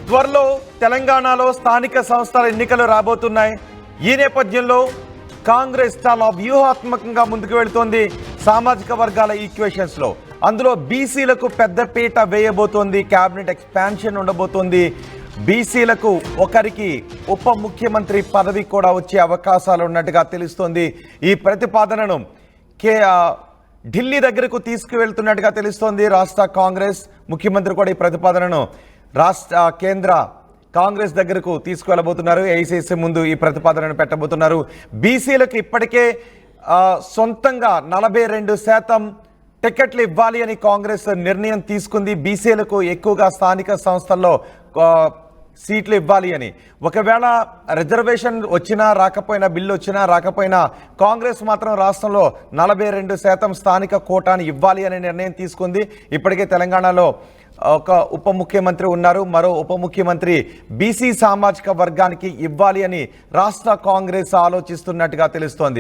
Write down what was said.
త్వరలో తెలంగాణలో స్థానిక సంస్థల ఎన్నికలు రాబోతున్నాయి. ఈ నేపథ్యంలో కాంగ్రెస్ చాలా వ్యూహాత్మకంగా ముందుకు వెళుతోంది సామాజిక వర్గాల ఈక్వేషన్స్ లో. అందులో బీసీలకు పెద్ద పీట వేయబోతోంది. క్యాబినెట్ ఎక్స్పాన్షన్ ఉండబోతోంది. బీసీలకు ఒకరికి ఉప ముఖ్యమంత్రి పదవి కూడా వచ్చే అవకాశాలు ఉన్నట్టుగా తెలుస్తోంది. ఈ ప్రతిపాదనను ఢిల్లీ దగ్గరకు తీసుకువెళ్తున్నట్టుగా తెలుస్తోంది రాష్ట్ర కాంగ్రెస్ ముఖ్యమంత్రి కూడా ఈ ప్రతిపాదనను కేంద్ర కాంగ్రెస్ దగ్గరకు తీసుకువెళ్ళబోతున్నారు. ఏఐసీసీ ముందు ఈ ప్రతిపాదనను పెట్టబోతున్నారు. బీసీలకు ఇప్పటికే సొంతంగా 42% టికెట్లు ఇవ్వాలి అని కాంగ్రెస్ నిర్ణయం తీసుకుంది. బీసీలకు ఎక్కువగా స్థానిక సంస్థల్లో సీట్లు ఇవ్వాలి అని. ఒకవేళ రిజర్వేషన్ వచ్చినా రాకపోయినా, బిల్లు వచ్చినా రాకపోయినా, కాంగ్రెస్ మాత్రం రాష్ట్రంలో 42% స్థానిక కోటాను ఇవ్వాలి అనే నిర్ణయం తీసుకుంది. ఇప్పటికే తెలంగాణలో ఒక ఉప ముఖ్యమంత్రి ఉన్నారు. మరో ఉప ముఖ్యమంత్రి బీసీ సామాజిక వర్గానికి ఇవ్వాలి అని రాష్ట్ర కాంగ్రెస్ ఆలోచిస్తున్నట్టుగా తెలుస్తోంది.